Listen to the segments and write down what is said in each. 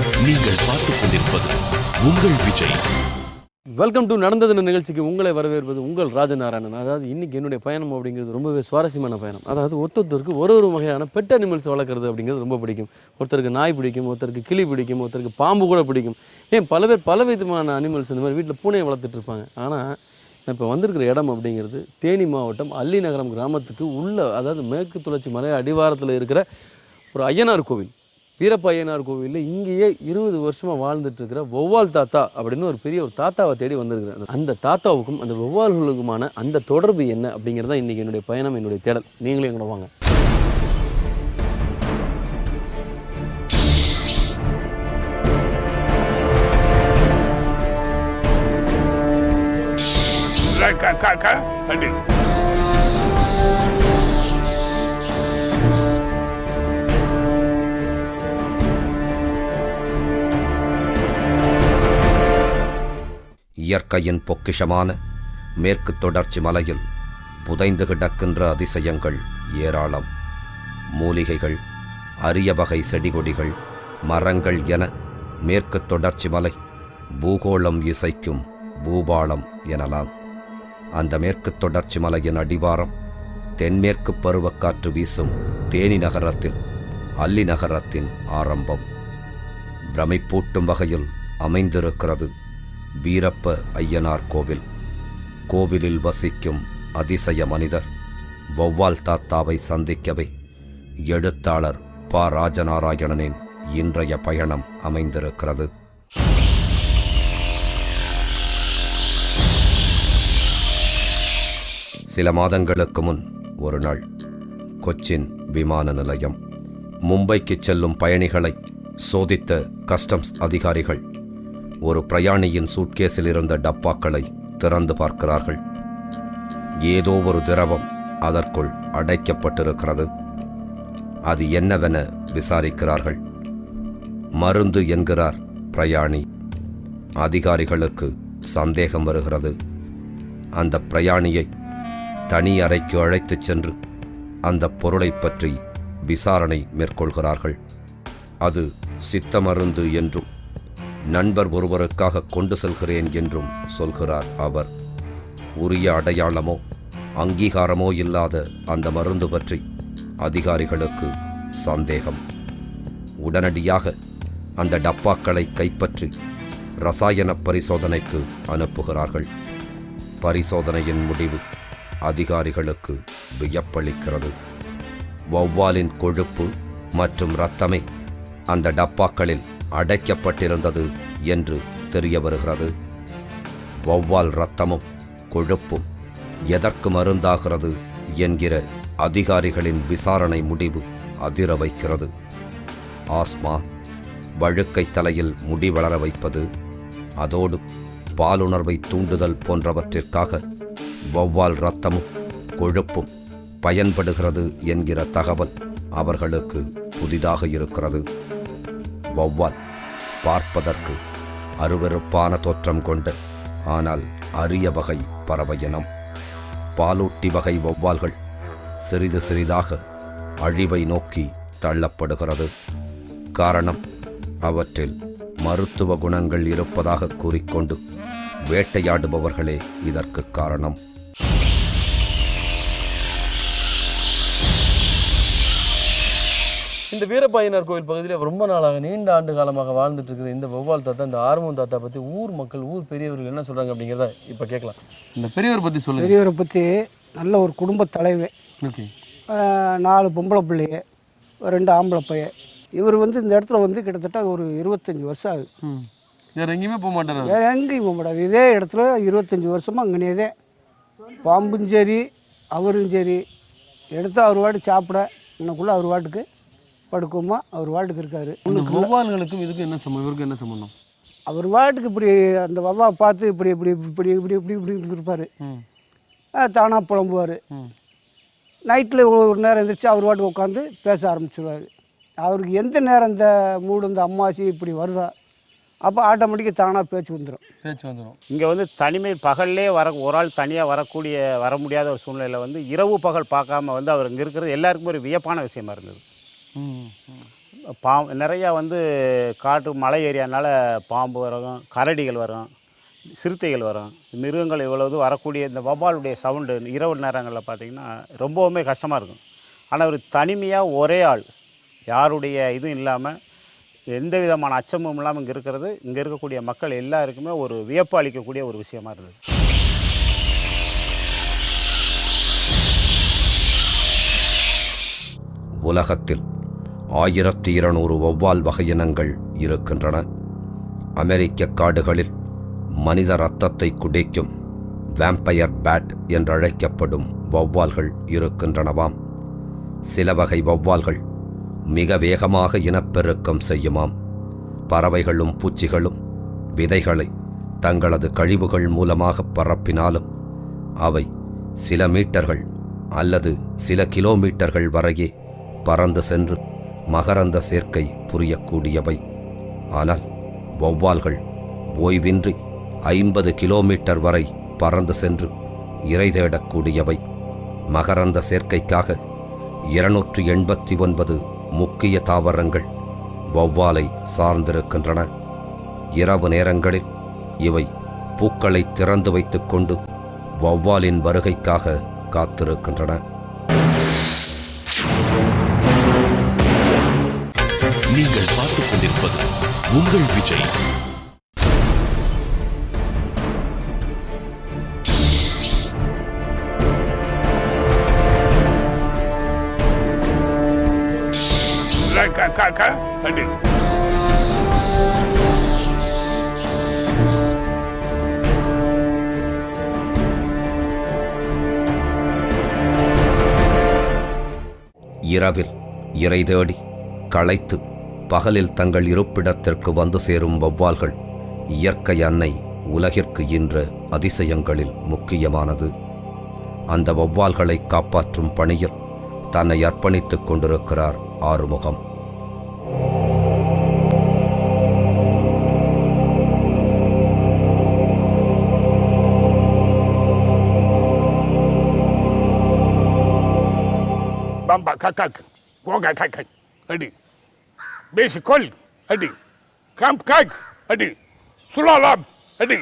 நீங்கள் பார்த்துக் கொண்டிருப்பது உங்கள் விஜய். வெல்கம் டு நடந்தது நிகழ்ச்சிக்கு உங்களை வரவேற்பது உங்கள் ராஜநாராயணன். அதாவது இன்றைக்கி என்னுடைய பயணம் அப்படிங்கிறது ரொம்பவே சுவாரஸ்யமான பயணம். அதாவது ஒருத்தருக்கு ஒரு வகையான பெட் அனிமல்ஸ் வளர்க்குறது அப்படிங்கிறது ரொம்ப பிடிக்கும். ஒருத்தருக்கு நாய் பிடிக்கும், ஒருத்தருக்கு கிளி பிடிக்கும், ஒருத்தருக்கு பாம்பு கூட பிடிக்கும். ஏன் பல பேர் பல விதமான அனிமல்ஸ் இந்த மாதிரி வீட்டில் பூனையை வளர்த்துட்டு இருப்பாங்க. ஆனால் இப்போ வந்திருக்கிற இடம் அப்படிங்கிறது தேனி மாவட்டம் அல்லிநகரம் கிராமத்துக்கு உள்ள, அதாவது மேற்கு தொடர்ச்சி மலை அடிவாரத்தில் இருக்கிற ஒரு ஐயனார் கோவில், வீரப்ப ஐயனார் கோவிலில் இங்கேயே 20 வருஷமாக வாழ்ந்துட்டு இருக்கிற வௌவால் தாத்தா அப்படின்னு ஒரு பெரிய ஒரு தாத்தாவை தேடி வந்திருக்கிறேன். அந்த தாத்தாவுக்கும் அந்த வௌவால்களுக்குமான அந்த தொடர்பு என்ன அப்படிங்கிறது தான் இன்றைக்கி என்னுடைய பயணம், என்னுடைய தேடல். நீங்களும் எங்களோட வாங்க. இயற்கையின் பொக்கிஷமான மேற்கு தொடர்ச்சி மலையில் புதைந்து கிடக்கின்ற அதிசயங்கள் ஏராளம். மூலிகைகள், அரிய வகை செடிகொடிகள், மரங்கள் என மேற்கு தொடர்ச்சி மலை பூகோளம் இசைக்கும் பூபாளம் எனலாம். அந்த மேற்கு தொடர்ச்சி மலையின் அடிவாரம் தென்மேற்கு பருவக்காற்று வீசும் தேனி நகரத்தில் அல்லி நகரத்தின் ஆரம்பம். பிரமிப்பூட்டும் வகையில் அமைந்திருக்கிறது வீரப்ப ஐயனார் கோவில். கோவிலில் வசிக்கும் அதிசய மனிதர் வௌவால் தாத்தாவை சந்திக்கவே எழுத்தாளர் ப. ராஜநாராயணனின் இன்றைய பயணம் அமைந்திருக்கிறது. சில மாதங்களுக்கு முன் ஒரு நாள் கொச்சின் விமான நிலையம். மும்பைக்கு செல்லும் பயணிகளை சோதித்த கஸ்டம்ஸ் அதிகாரிகள் ஒரு பிரயாணியின் சூட்கேஸில் இருந்த டப்பாக்களை திறந்து பார்க்கிறார்கள். ஏதோ ஒரு திரவம் அதற்குள் அடைக்கப்பட்டிருக்கிறது. அது என்னவென விசாரிக்கிறார்கள். மருந்து என்கிறார் பிரயாணி. அதிகாரிகளுக்கு சந்தேகம் வருகிறது. அந்த பிரயாணியை தனி அறைக்கு அழைத்துச் சென்று அந்த பொருளை பற்றி விசாரணை மேற்கொள்கிறார்கள். அது சித்த மருந்து என்றும் நண்பர் ஒருவருக்காக கொண்டு செல்கிறேன் என்றும் சொல்கிறார் அவர். உரிய அடையாளமோ அங்கீகாரமோ இல்லாத அந்த மருந்து பற்றி அதிகாரிகளுக்கு சந்தேகம். உடனடியாக அந்த டப்பாக்களை கைப்பற்றி ரசாயன பரிசோதனைக்கு அனுப்புகிறார்கள். பரிசோதனையின் முடிவு அதிகாரிகளுக்கு வியப்பளிக்கிறது. வௌவாலின் கொழுப்பு மற்றும் இரத்தமே அந்த டப்பாக்களில் அடைக்கப்பட்டிருந்தது என்று தெரிய வருகிறது. வௌவால் இரத்தமும் கொழுப்பும் எதற்கு மருந்தாகிறது என்கிற அதிகாரிகளின் விசாரணை முடிவு அதிர வைக்கிறது. ஆஸ்மா, வழுக்கை தலையில் முடி வளர வைப்பது, அதோடு பாலுணர்வை தூண்டுதல் போன்றவற்றிற்காக வௌவால் இரத்தமும் கொழுப்பும் பயன்படுகிறது என்கிற தகவல் அவர்களுக்கு புதிதாக இருக்கிறது. வௌவால் பார்ப்பதற்கு அருவருப்பான தோற்றம் கொண்ட ஆனால் அரிய வகை பறவையினம். பாலூட்டி வகை வௌவால்கள் சிறிது சிறிதாக அழிவை நோக்கி தள்ளப்படுகிறது. காரணம், அவற்றில் மருத்துவ குணங்கள் இருப்பதாக கூறிக்கொண்டு வேட்டையாடுபவர்களே இதற்கு காரணம். இந்த வீரப்ப ஐயனார் கோவில் பகுதியில் ரொம்ப நாளாக நீண்ட ஆண்டு காலமாக வாழ்ந்துட்டு இருக்கிற இந்த வௌவால் தாத்தா, இந்த ஆர்வம் தாத்தா பற்றி ஊர் மக்கள், ஊர் பெரியவர்கள் என்ன சொல்கிறாங்க அப்படிங்கிறத இப்போ கேட்கலாம். இந்த பெரியவரை பற்றி சொல்லுங்கள். பெரியவரை பற்றி நல்ல ஒரு குடும்ப தலைவர். ஓகே. 4 பொம்பளை பிள்ளைய, 2 ஆம்பளை பையன். இவர் இந்த இடத்துல கிட்டத்தட்ட ஒரு 25 வருஷம் ஆகுது. வேறு எங்கேயுமே போக மாட்டார். வேறு எங்கேயும் போக மாட்டார். இதே இடத்துல 25 வருஷமாக அங்கேனே தான். பாம்பும் சரி அவரும் சரி எடுத்து அவர் வாட்டு சாப்பிட இன்னக்குள்ளே அவர் வாட்டுக்கு படுக்குமா அவர் வாட்டுக்கு இருக்கார். வௌவால்களுக்கும் இதுக்கும் என்ன சம்பந்தம், இவருக்கு என்ன சம்பந்தம்? அவர் வாட்டுக்கு இப்படி அந்த வவ்வா பார்த்து இப்படி இப்படி இப்படி இப்படி இப்படி இப்படி இருப்பார். தானாக புலம்புவார். நைட்டில் ஒரு நேரம் எழுந்திரிச்சு அவர் வாட்டுக்கு உட்காந்து பேச ஆரம்பிச்சிடுவார். அவருக்கு எந்த நேரம் இந்த மூடு இந்த அம்மாசி இப்படி வருதா அப்போ ஆட்டோமேட்டிக்காக தானாக பேச்சு வந்துடும். இங்கே தனிமை பகல்லே ஒரு ஆள் தனியாக வர முடியாத ஒரு சூழ்நிலையில் இரவு பகல் பார்க்காம அவர் இங்கே இருக்கிறது எல்லாருக்குமே ஒரு வியப்பான விஷயமா இருந்தது. நிறையா வந்து காட்டு மலை ஏரியானால பாம்பு வரும், கரடிகள் வரும், சிறுத்தைகள் வரும். மிருகங்கள் இவ்வளவு வரக்கூடிய இந்த வௌவாலுடைய சவுண்டு இரவு நேரங்களில் பார்த்திங்கன்னா ரொம்பவுமே கஷ்டமாக இருக்கும். ஆனால் ஒரு தனிமையாக ஒரே ஆள், யாருடைய இதுவும் இல்லாமல், எந்த விதமான அச்சமும் இல்லாமல் இங்கே இருக்கிறது, இங்கே இருக்கக்கூடிய மக்கள் எல்லாருக்குமே ஒரு வியப்பு அளிக்கக்கூடிய ஒரு விஷயமா இருந்தது. உலகத்தில் 1200 வௌவால் வகையினங்கள் இருக்கின்றன. அமெரிக்க காடுகளில் மனித இரத்தத்தை குடிக்கும் வேம்பயர் பேட் என்றழைக்கப்படும் வௌவால்கள் இருக்கின்றனவாம். சில வகை வௌவால்கள் மிக வேகமாக இனப்பெருக்கம் செய்யுமாம். பறவைகளும் பூச்சிகளும் விதைகளை தங்களது கழிவுகள் மூலமாக பரப்பினாலும் அவை சில மீட்டர்கள் அல்லது சில கிலோமீட்டர்கள் வரையே பறந்து சென்று மகரந்த சேர்க்கை புரியக்கூடியவை. ஆனால் வௌவால்கள் ஓய்வின்றி 50 கிலோமீட்டர் வரை பறந்து சென்று இரை தேடக்கூடியவை. மகரந்த சேர்க்கைக்காக 289 முக்கிய தாவரங்கள் வௌவாலை சார்ந்திருக்கின்றன. இரவு நேரங்களில் இவை பூக்களை திறந்து வைத்துக் கொண்டு வௌவாலின் வருகைக்காக காத்திருக்கின்றன. நீங்கள் பார்த்துக் கொண்டிருப்பது உங்கள் விஜய். இரவில் இரை தேடி களைத்து பகலில் தங்கள் இருப்பிடத்திற்கு வந்து சேரும் வௌவால்கள் இயற்கை அன்னை உலகிற்கு ஈன்ற அதிசயங்களில் முக்கியமானது. அந்த வௌவால்களை காப்பாற்றும் பணியில் தன்னை அர்ப்பணித்துக் கொண்டிருக்கிறார் Arumugam. Bamba kakak, goga kakak, adi. Besi kol, adi. Kam kak, adi. Sulalab, adi.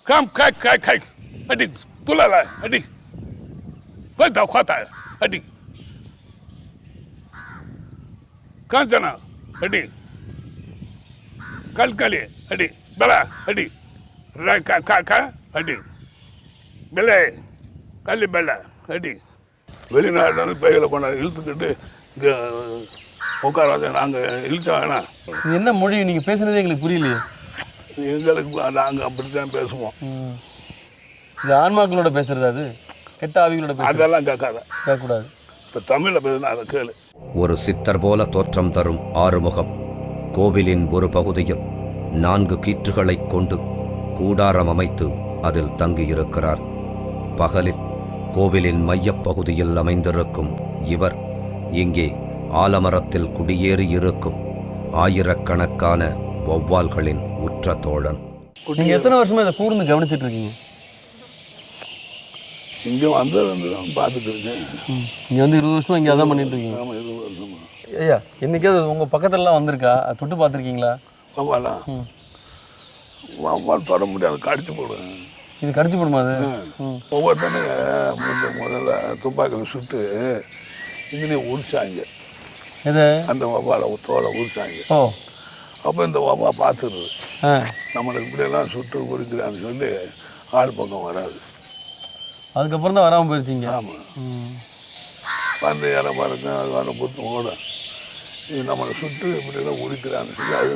Kam kak kak, adi. Tulala, adi. Fada khata, adi. Kanjana, adi. Kalkali, adi. Bala, adi. Raka kaka, adi. Bele, kali bala, adi. வெளிநாடு பைகளை பண்ண இழுத்துக்கிட்டு இங்கே உட்கார நாங்கள் இழுக்க வேணாம். இது என்ன மொழி நீங்கள் பேசுகிறதே எங்களுக்கு புரியலையே. எங்களுக்கு நாங்கள் அப்படித்தான் பேசுவோம். இது ஆன்மாக்களோட பேசுறது, அது கெட்ட ஆவிகளோட பேசுறது அதெல்லாம் கேட்கக்கூடாது. இப்போ தமிழில் பேசுனா அதை கேளு. ஒரு சித்தர் போல தோற்றம் தரும் ஆறுமுகம் கோவிலின் ஒரு பகுதியில் 4 கீற்றுகளைக் கொண்டு கூடாரம் அமைத்து அதில் தங்கியிருக்கிறார். பகலில் கோவிலின் மையப்பகுதியில் அமைந்திருக்கும் இவர் இங்கே ஆலமரத்தில் குடியேறி இருக்கும் ஆயிரக்கணக்கான வௌவால்களின் உற்ற தோழன். நீங்கள் எத்தனை வருஷமா இதை கூர்ந்து கவனிச்சிட்டு இருக்கீங்க? இங்கே வந்து பார்த்துட்டு இருக்கேன். இங்கே வந்து 20 வருஷமா இங்கே அதான் பண்ணிட்டு இருக்கீங்க? ஆமாம், 20 வருஷமா. ஐயா, என்னைக்காவது உங்கள் பக்கத்துலலாம் வந்திருக்கா? தொட்டு பார்த்துருக்கீங்களா? வௌவாலா? வௌவால் தொட முடியாது, கடிச்சு போடுவேன். இது கடிச்சு போடுமா? அது ஒவ்வொருத்தனுங்க முதல்ல துப்பாக்கியில் சுட்டு இங்கே உரிச்சாங்க. எது? அந்த வௌவாலை தோலை உரிச்சாங்க. ஓ, அப்போ இந்த வௌவா பார்த்துருது நம்மளுக்கு இப்படியெல்லாம் சுட்டு உரிக்கிறான்னு சொல்லி ஆள் பக்கம் வராது. அதுக்கப்புறம் தான் வராமல் போயிடுச்சிங்க. ஆமாம், வந்து இலை பாருங்க, அது வர புத்து ஓடும். இது நம்மளை சுட்டு இப்படியெல்லாம் உரிக்கிறான்னு சொல்லி அது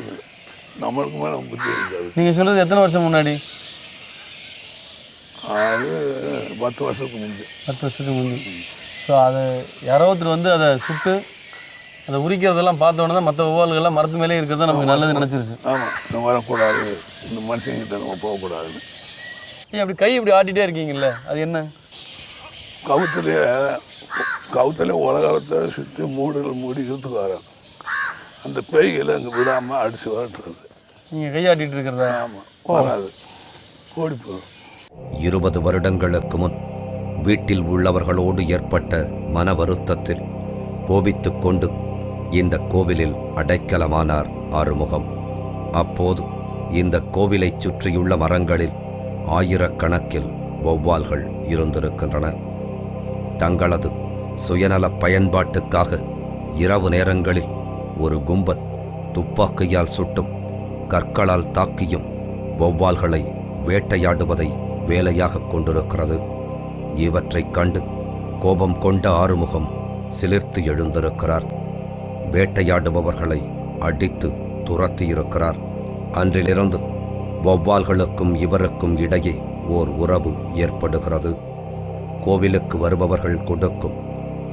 நம்மளுக்கு மேலே புத்தி இருக்காது. நீங்கள் சொல்கிறது எத்தனை வருஷம் முன்னாடி? அது 10 வருஷத்துக்கு முந்தி. 10 வருஷத்துக்கு முந்தி. ஸோ அதை யாரோ ஒருத்தர் வந்து அதை சுட்டு அதை உரிக்கிறதெல்லாம் பார்த்தோன்னே தான் மற்ற வௌவால்கள்லாம் மரத்து மேலே இருக்கிறதா நமக்கு நல்லது நினச்சிருச்சு. ஆமாம், நம்ம வரக்கூடாது, இந்த மனுஷங்கிட்ட நம்ம போகக்கூடாதுன்னு. அப்படி கை இப்படி ஆட்டிகிட்டே இருக்கீங்கல்ல, அது என்ன? கவுத்துலேயே உலகத்தை சுற்றி மூடி இழுத்துக்கு வரோம். அந்த பேய்களை அங்கே விடாமல் அடித்து வரட்டுறது. நீங்கள் கையாட்டிகிட்டு இருக்கிறதா? ஆமாம், வராது, ஓடி போகும். 20 வருடங்களுக்கு முன் வீட்டில் உள்ளவர்களோடு ஏற்பட்ட மன வருத்தத்தில் கோபித்துக் கொண்டு இந்த கோவிலில் அடைக்கலமானார் ஆறுமுகம். அப்போது இந்த கோவிலைச் சுற்றியுள்ள மரங்களில் ஆயிரக்கணக்கில் வௌவால்கள் இருந்திருக்கின்றன. தங்களது சுயநல பயன்பாட்டுக்காக இரவு நேரங்களில் ஒரு கும்பல் துப்பாக்கியால் சுட்டும் கற்களால் தாக்கியும் வௌவால்களை வேட்டையாடுவதை வேலையாக கொண்டிருக்கிறது. இவற்றைக் கண்டு கோபம் கொண்ட ஆறுமுகம் சிலிர்த்து எழுந்திருக்கிறார். வேட்டையாடுபவர்களை அடித்து துரத்தியிருக்கிறார். அன்றிலிருந்து வௌவால்களுக்கும் இவருக்கும் இடையே ஓர் உறவு ஏற்படுகிறது. கோவிலுக்கு வருபவர்கள் கொடுக்கும்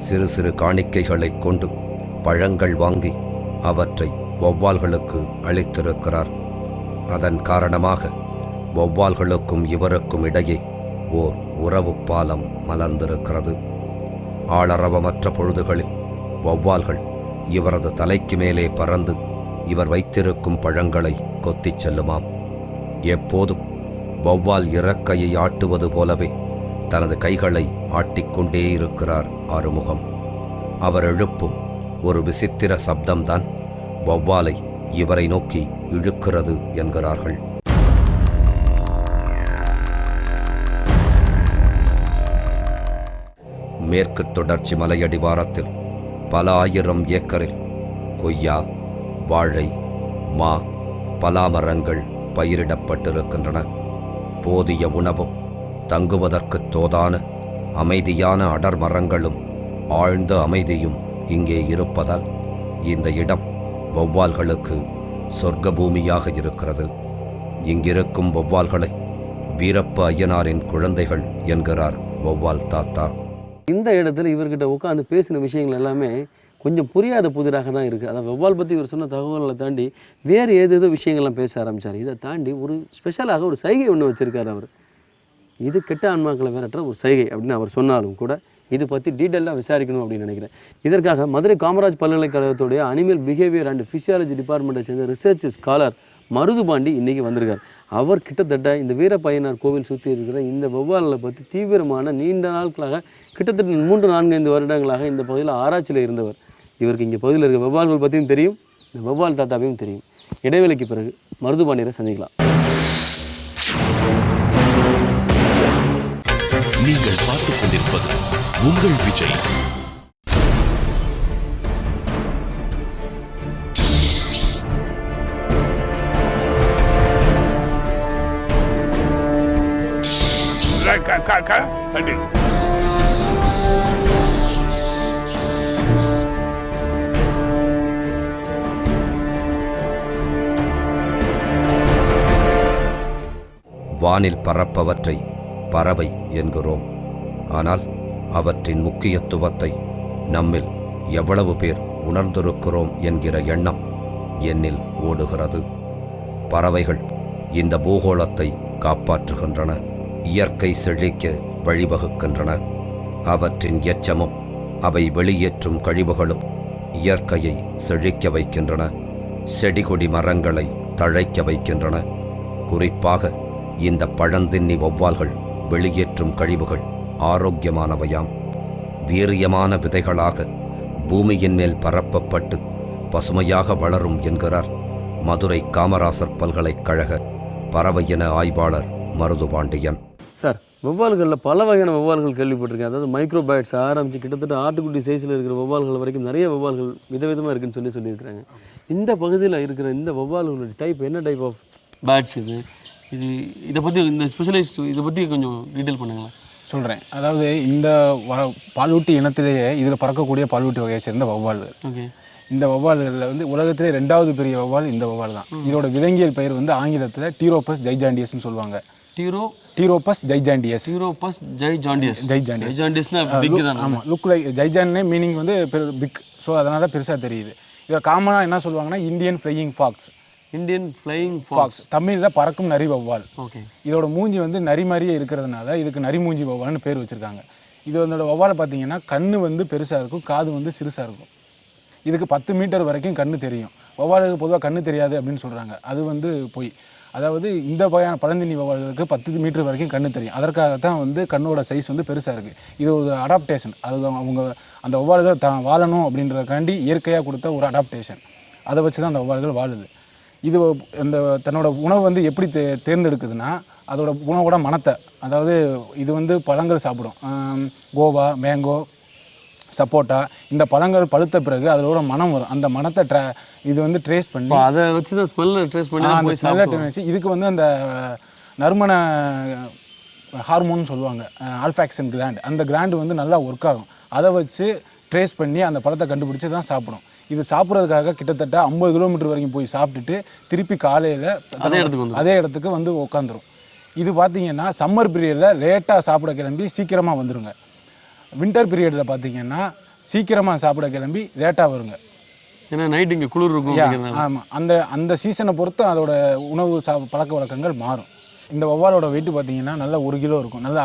சிறு சிறு காணிக்கைகளைக் கொண்டு பழங்கள் வாங்கி அவற்றை வௌவால்களுக்கு அளித்திருக்கிறார். அதன் காரணமாக வௌவால்களுக்கும் இவருக்கும் இடையே ஓர் உறவு பாலம் மலர்ந்திருக்கிறது. ஆளரவமற்ற பொழுதுகளில் வௌவால்கள் இவரது தலைக்கு மேலே பறந்து இவர் வைத்திருக்கும் பழங்களை கொத்திச் செல்லுமாம். எப்போதும் வௌவால் இறக்கையை ஆட்டுவது போலவே தனது கைகளை ஆட்டிக்கொண்டே இருக்கிறார் ஆறுமுகம். அவர் எழுப்பும் ஒரு விசித்திர சப்தம்தான் வௌவாலை இவரை நோக்கி இழுக்கிறது என்கிறார்கள். மேற்கு தொடர்ச்சி மலையடிவாரத்தில் பல ஆயிரம் ஏக்கரில் கொய்யா, வாழை, மா, பலாமரங்கள் பயிரிடப்பட்டிருக்கின்றன. போதிய உணவும் தங்குவதற்கு தோதான அமைதியான அடர் மரங்களும் ஆழ்ந்த அமைதியும் இங்கே இருப்பதால் இந்த இடம் வௌவால்களுக்கு சொர்க்க பூமியாக இருக்கிறது. இங்கிருக்கும் வௌவால்களை வீரப்ப ஐயனாரின் குழந்தைகள் என்கிறார் வௌவால் தாத்தா. இந்த இடத்துல இவர்கிட்ட உட்காந்து பேசின விஷயங்கள் எல்லாமே கொஞ்சம் புரியாத புதிராக தான் இருக்குது. அதான் வௌவால் பற்றி இவர் சொன்ன தகவல்களை தாண்டி வேறு ஏதேதோ விஷயங்கள்லாம் பேச ஆரம்பித்தார். இதை தாண்டி ஒரு ஸ்பெஷலாக ஒரு சைகை ஒன்று வச்சுருக்கார் அவர். இது கெட்ட ஆன்மாக்களை விரட்டுற ஒரு சைகை அப்படின்னு அவர் சொன்னாலும் கூட இது பற்றி டீட்டெயிலாக விசாரிக்கணும் அப்படின்னு நினைக்கிறேன். இதற்காக மதுரை காமராஜ் பல்கலைக்கழகத்துடைய அனிமல் பிஹேவியர் அண்ட் ஃபிசியாலஜி டிபார்ட்மெண்ட்டை சேர்ந்த ரிசர்ச் ஸ்காலர் மருதுபாண்டி இன்றைக்கி வந்திருக்கார். அவர் கிட்டத்தட்ட இந்த வீரப்பையனார் கோவில் சுற்றி இருக்கிற இந்த வௌவால்களை பற்றி தீவிரமான நீண்ட நாட்களாக கிட்டத்தட்ட 3-4-5 வருடங்களாக இந்த பகுதியில் ஆராய்ச்சியில் இருந்தவர். இவருக்கு இங்கே பகுதியில் இருக்க வௌவால்கள் பற்றியும் தெரியும், இந்த வௌவால் தாத்தாவையும் தெரியும். இடைவெளிக்கு பிறகு மருதுபாண்டியரை சந்திக்கலாம். நீங்கள் பார்த்துக் கொண்டிருப்பது உங்கள் விஜய். அடி வானில் பறப்பவற்றை பறவை என்கிறோம். ஆனால் அவற்றின் முக்கியத்துவத்தை நம்மில் எவ்வளவு பேர் உணர்ந்திருக்கிறோம் என்கிற எண்ணம் என்னில் ஓடுகிறது. பறவைகள் இந்த பூகோளத்தை காப்பாற்றுகின்றன, இயற்கை செழிக்க வழிவகுக்கின்றன. அவற்றின் எச்சமும் அவை வெளியேற்றும் கழிவுகளும் இயற்கையை செழிக்க வைக்கின்றன, செடிகொடி மரங்களை தழைக்க வைக்கின்றன. குறிப்பாக இந்த பழந்தின்னி வௌவால்கள் வெளியேற்றும் கழிவுகள் ஆரோக்கியமானவையாம். வீரியமான விதைகளாக பூமியின் மேல் பரப்பப்பட்டு பசுமையாக வளரும் என்கிறார் மதுரை காமராசர் பல்கலைக்கழக பறவையின ஆய்வாளர் மருதுபாண்டியன். சார், வௌவால்களில் பல வகையான வௌவால்கள் கேள்விப்பட்டிருக்கேன். அதாவது மைக்ரோபேட்ஸ் ஆரம்பித்து கிட்டத்தட்ட ஆட்டுக்குட்டி சைஸில் இருக்கிற வௌவால்கள் வரைக்கும் நிறைய வௌவால்கள் விதவிதமாக இருக்குன்னு சொல்லியிருக்கிறாங்க. இந்த பகுதியில் இருக்கிற இந்த வௌவால்களோட டைப் என்ன டைப் ஆஃப் பேட்ஸ் இது? இதை பற்றி இந்த ஸ்பெஷலிஸ்ட் இதை பற்றி கொஞ்சம் டீட்டெயில் பண்ணுங்களேன். சொல்கிறேன். அதாவது இந்த பாலூட்டி இனத்திலேயே இதில் பறக்கக்கூடிய பாலூட்டி வகையை சேர்ந்த வௌவால்கள். ஓகே. இந்த வௌவால்களில் வந்து உலகத்திலே 2வது பெரிய வௌவால் இந்த வௌவால் தான். இதோட விலங்கியல் பெயர் வந்து ஆங்கிலத்தில் டீரோபஸ் ஜைஜாண்டியஸ்னு சொல்லுவாங்க. டீரோபஸ் ஜைஜாண்டியஸ். டீரோபஸ் ஜைஜாண்டியஸ்னா பிக் தான். ஆமாம், லுக் லைக் ஜைஜாண்டே மீனிங் வந்து பிக். ஸோ அதனால பெருசாக தெரியுது. இதை காமனாக என்ன சொல்லுவாங்கன்னா Indian flying fox. Indian flying fox தமிழில் பறக்கும் நரி வௌவால். ஓகே. இதோட மூஞ்சி வந்து நரி மாதிரியே இருக்கிறதுனால இதுக்கு நரி மூஞ்சி வௌவால்னு பேர் வச்சுருக்காங்க. இதோட வௌவாலை பார்த்தீங்கன்னா கண்ணு வந்து பெருசாக இருக்கும், காது வந்து சிறுசாக இருக்கும். இதுக்கு 10 மீட்டர் வரைக்கும் கண்ணு தெரியும். வௌவாலுக்கு பொதுவாக கண்ணு தெரியாது அப்படின்னு சொல்கிறாங்க. அது வந்து பொய். அதாவது இந்த வகையான பழந்தின்னி வௌவால்களுக்கு 10 மீட்டர் வரைக்கும் கண்ணு தெரியும். அதற்காகத்தான் வந்து கண்ணோட சைஸ் வந்து பெருசாக இருக்குது. இது ஒரு அடாப்டேஷன். அது அவங்க அந்த வௌவால்கள் தான் வாழணும் அப்படின்றதுக்காண்டி இயற்கையாக கொடுத்த ஒரு அடாப்டேஷன். அதை வச்சு தான் அந்த வௌவால்கள் வாழுது. இது அந்த தன்னோட உணவு வந்து எப்படி தேர்ந்தெடுக்குதுன்னா அதோட உணவோட மணத்தை, அதாவது இது வந்து பழங்கள் சாப்பிடும். கோவா, மேங்கோ, சப்போட்டா, இந்த பழங்கள் பழுத்த பிறகு அதோட மனம் வரும். அந்த மனத்தை இது வந்து ட்ரேஸ் பண்ணி அதை வச்சு தான் ஸ்மெல்லை ட்ரேஸ் பண்ணி அந்த ஸ்மெல்லை ட்ரேஸ். இதுக்கு வந்து அந்த நறுமண ஹார்மோன் சொல்லுவாங்க, ஆல்ஃபாக்சின் கிளாண்ட். அந்த கிளாண்டு வந்து நல்லா ஒர்க் ஆகும். அதை வச்சு ட்ரேஸ் பண்ணி அந்த பழத்தை கண்டுபிடிச்சி தான் சாப்பிடும். இது சாப்பிட்றதுக்காக கிட்டத்தட்ட 50 கிலோமீட்டர் வரைக்கும் போய் சாப்பிட்டுட்டு திருப்பி காலையில் அதே இடத்துக்கு வந்து உட்காந்துரும். இது பார்த்தீங்கன்னா சம்மர் பீரியடில் லேட்டாக சாப்பிட கிளம்பி சீக்கிரமாக வந்துடுங்க. வின்டர் பீரியடில் பார்த்தீங்கன்னா சீக்கிரமாக சாப்பிட கிளம்பி லேட்டாக வருங்க. ஏன்னா நைட் இங்கே குளிர் இருக்கும். ஆமாம், அந்த சீசனை பொறுத்து அதோட உணவு பழக்க வழக்கங்கள் மாறும். இந்த வௌவாலோட வெயிட்டு பார்த்தீங்கன்னா நல்லா 1 கிலோ இருக்கும். நல்லா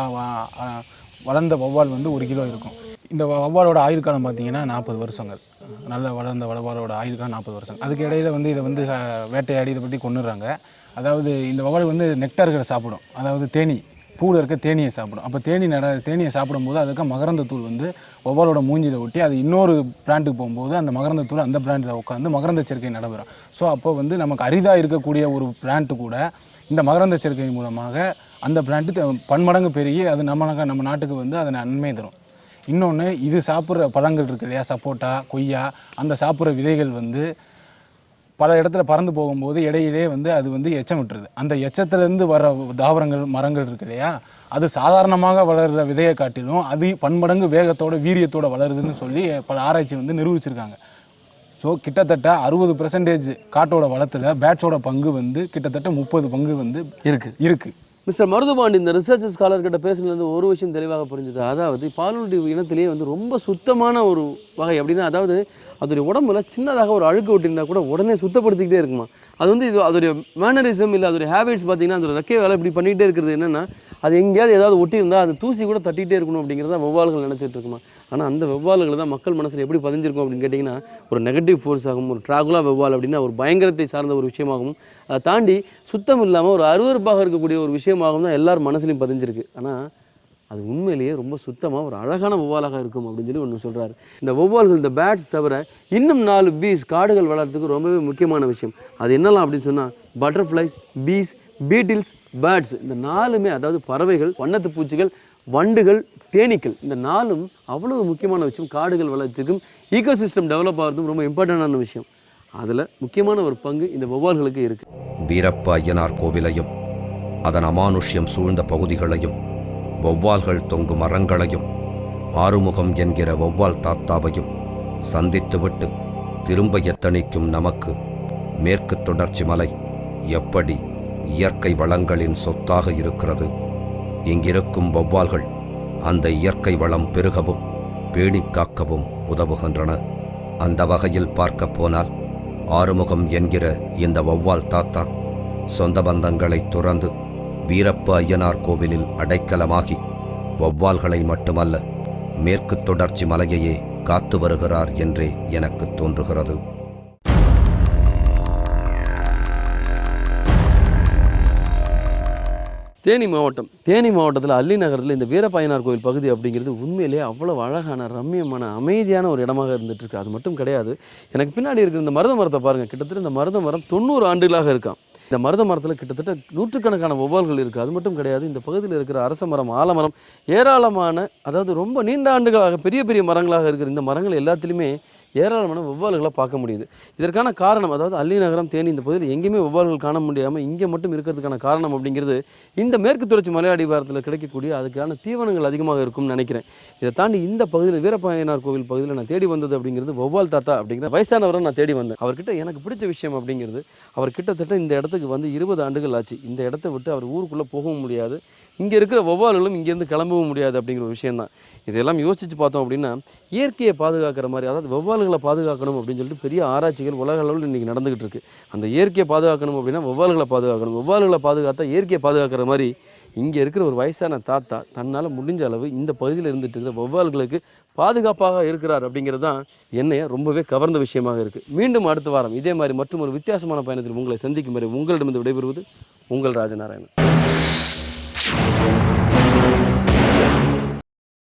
வளர்ந்த வௌவால் வந்து 1 கிலோ இருக்கும். இந்த வௌவாலோட ஆயுள் காலம் பார்த்தீங்கன்னா 40 வருஷங்கள். நல்ல வளர்ந்த வௌவாலோட ஆயுள் காலம் 40 வருஷம். அதுக்கு இடையில் வந்து இதை வந்து வேட்டையாடி இதை பற்றி கொண்டுடுறாங்க. அதாவது இந்த வௌவால் வந்து நெக்டார்களை சாப்பிடும். அதாவது தேனி, பூவில் இருக்க தேனியை சாப்பிடும். அப்போ தேனியை சாப்பிடும்போது அதுக்கு மகரந்த தூள் வந்து வௌவாலோட மூஞ்சியில் ஒட்டி அது இன்னொரு பிளான்ட்டுக்கு போகும்போது அந்த மகரந்த தூள் அந்த பிளான்ட்டில் உட்காந்து மகரந்த சேர்க்கை நடைபெறும். ஸோ அப்போ வந்து நமக்கு அரிதாக இருக்கக்கூடிய ஒரு பிளான்ட்டு கூட இந்த மகரந்த சேர்க்கை மூலமாக அந்த பிளான்ட்டு பன்மடங்கு பெருகி அது நம்ம நாட்டுக்கு வந்து அது நன்மை தரும். இன்னொன்று, இது சாப்பிட்ற பழங்கள் இருக்கு இல்லையா, சப்போட்டா, கொய்யா, அந்த சாப்பிட்ற விதைகள் வந்து பல இடத்துல பறந்து போகும்போது இடையிலே வந்து அது வந்து எச்சம் விட்டுருது. அந்த எச்சத்துலேருந்து வர தாவரங்கள், மரங்கள் இருக்கு இல்லையா, அது சாதாரணமாக வளர்கிற விதையை காட்டிலும் அது பன்மடங்கு வேகத்தோட வீரியத்தோடு வளருதுன்னு சொல்லி பல ஆராய்ச்சி வந்து நிரூபிச்சிருக்காங்க. ஸோ கிட்டத்தட்ட 60% காட்டோட வளத்தில் பேட்ஸோட பங்கு வந்து கிட்டத்தட்ட 30 பங்கு வந்து இருக்குது. மிஸ்டர் மருதுபாண்டி, இந்த ரிசர்ச் ஸ்காலர்கிட்ட பேசுனது ஒரு விஷயம் தெளிவாக புரிஞ்சுது. அதாவது பாலூட்டி இனத்திலேயே வந்து ரொம்ப சுத்தமான ஒரு வகை. அப்படின்னா அதாவது அதோடைய உடம்புல சின்னதாக ஒரு அழுக்கு ஒட்டினா கூட உடனே சுத்தப்படுத்திக்கிட்டே இருக்குமா. அது வந்து இது அதோடைய மேனரிசம் இல்லை அதோடைய ஹேபிட்ஸ் பார்த்தீங்கன்னா அதோட ரெக்கை வேலை இப்படி பண்ணிகிட்டே இருக்கிறது என்னென்னா அது எங்கேயாவது ஏதாவது ஒட்டியிருந்தால் அது தூசி கூட தட்டிகிட்டே இருக்கணும் அப்படிங்கிறத வௌவால்கள் நினச்சிட்டு இருக்குமா. ஆனால் அந்த வௌவால்கள் தான் மக்கள் மனசில் எப்படி பதிஞ்சிருக்கும் அப்படின்னு கேட்டிங்கன்னா ஒரு நெகட்டிவ் ஃபோர்ஸ் ஆகும். ஒரு ட்ராகுலா வௌவால் அப்படின்னா ஒரு பயங்கரத்தை சார்ந்த ஒரு விஷயமாகவும் அதை தாண்டி சுத்தம் இல்லாமல் ஒரு அருவருப்பாக இருக்கக்கூடிய ஒரு விஷயமாகவும் தான் எல்லாரும் மனசுலையும் பதிஞ்சிருக்கு. ஆனால் அது உண்மையிலேயே ரொம்ப சுத்தமாக ஒரு அழகான வௌவாலாக இருக்கும் அப்படின்னு சொல்லி ஒன்று சொல்கிறாரு. இந்த வௌவால்கள், இந்த பேட்ஸ் தவிர இன்னும் 4 பீஸ் காடுகள் வளர்கிறதுக்கு ரொம்பவே முக்கியமான விஷயம். அது என்னலாம் அப்படின்னு சொன்னால் பட்டர்ஃப்ளைஸ், பீஸ், பீட்டில்ஸ், பேர்ட்ஸ், இந்த 4மே அதாவது பறவைகள், வண்ணத்து பூச்சிகள், வண்டுகள், தேனீக்கள், இந்த 4ம் அவ்வளவு முக்கியமான விஷயம். காடுகள் வளர்ச்சிக்கும் ஈகோசிஸ்டம் டெவலப் ஆகிறதுக்கும் ரொம்ப இம்பார்ட்டண்டான விஷயம். அதில் முக்கியமான ஒரு பங்கு இந்த வௌவால்களுக்கு இருக்குது. வீரப்ப ஐயனார் கோவிலையும் அதன் அமானுஷ்யம் சூழ்ந்த பகுதிகளையும் வௌவால்கள் தொங்கும் மரங்களையும் ஆறுமுகம் என்கிற வௌவால் தாத்தாவையும் சந்தித்துவிட்டு திரும்ப எத்தனிக்கும் நமக்கு மேற்கு தொடர்ச்சி மலை எப்படி இயற்கை வளங்களின் சொத்தாக இருக்கிறது. இங்கிருக்கும் வௌவால்கள் அந்த இயற்கை வளம் பெருகவும் பேணி காக்கவும் உதவுகின்றன. அந்த வகையில் பார்க்க போனால் ஆறுமுகம் என்கிற இந்த வௌவால் தாத்தா சொந்த பந்தங்களை துறந்து வீரப்ப ஐயனார் கோவிலில் அடைக்கலமாகி வௌவால்களை மட்டுமல்ல மேற்கு தொடர்ச்சி மலையையே காத்து வருகிறார் என்றே எனக்கு தோன்றுகிறது. தேனி மாவட்டத்தில் அல்லி நகரத்தில் இந்த வீரப்ப ஐயனார் கோவில் பகுதி அப்படிங்கிறது உண்மையிலே அவ்வளோ அழகான, ரம்மியமான, அமைதியான ஒரு இடமாக இருந்துகிட்ருக்கு. அது மட்டும் கிடையாது, எனக்கு பின்னாடி இருக்கிற இந்த மருத மரத்தை பாருங்கள். கிட்டத்தட்ட இந்த மருத மரம் 90 ஆண்டுகளாக இருக்கான். இந்த மருத மரத்தில் கிட்டத்தட்ட 100கணக்கான வௌவால்கள் இருக்குது. அது மட்டும் கிடையாது, இந்த பகுதியில் இருக்கிற அரச மரம், ஆலமரம், ஏராளமான அதாவது ரொம்ப நீண்ட ஆண்டுகளாக பெரிய பெரிய மரங்களாக இருக்கிற இந்த மரங்கள் எல்லாத்துலேயுமே ஏராளமான வௌவால்களை பார்க்க முடியுது. இதற்கான காரணம் அதாவது அல்லி நகரம், தேனி இந்த பகுதியில் எங்கேயுமே வௌவால்கள் காண முடியாமல் இங்கே மட்டும் இருக்கிறதுக்கான காரணம் அப்படிங்கிறது இந்த மேற்கு தொடர்ச்சி மலை அடிவாரத்தில் கிடைக்கக்கூடிய அதுக்கான தீவனங்கள் அதிகமாக இருக்கும்னு நினைக்கிறேன். இதை தாண்டி இந்த பகுதியில் வீரப்ப ஐயனார் கோவில் பகுதியில் நான் தேடி வந்தது அப்படிங்கிறது வௌவால் தாத்தா அப்படிங்கிற வயசானவரை நான் தேடி வந்தேன். அவர்கிட்ட எனக்கு பிடிச்ச விஷயம் அப்படிங்கிறது அவர் கிட்டத்தட்ட இந்த இடத்துக்கு வந்து 20 ஆண்டுகள் ஆச்சு. இந்த இடத்த விட்டு அவர் ஊருக்குள்ளே போகவும் முடியாது, இங்கே இருக்கிற வௌவால்களும் இங்கேருந்து கிளம்பவும் முடியாது அப்படிங்கிற ஒரு விஷயந்தான். இதெல்லாம் யோசித்து பார்த்தோம் அப்படின்னா இயற்கையை பாதுகாக்கிற மாதிரி, அதாவது வௌவால்களை பாதுகாக்கணும் அப்படின்னு சொல்லிட்டு பெரிய ஆராய்ச்சிகள் உலக அளவில் இன்றைக்கி நடந்துகிட்டு இருக்குது. அந்த இயற்கையை பாதுகாக்கணும் அப்படின்னா வௌவால்களை பாதுகாக்கணும், வௌவால்களை பாதுகாத்தா இயற்கையை பாதுகாக்கிற மாதிரி இங்கே இருக்கிற ஒரு வயசான தாத்தா தன்னால் முடிஞ்ச அளவு இந்த பகுதியில் இருந்துட்டு இருக்கிற வௌவால்களுக்கு பாதுகாப்பாக இருக்கிறார் அப்படிங்கிறது தான் என்னைய ரொம்பவே கவர்ந்த விஷயமாக இருக்குது. மீண்டும் அடுத்த வாரம் இதே மாதிரி மற்றும் ஒரு வித்தியாசமான பயணத்தில் உங்களை சந்திக்கும் வரை உங்களிடமிருந்து விடைபெறுவது உங்கள் ராஜநாராயணன்.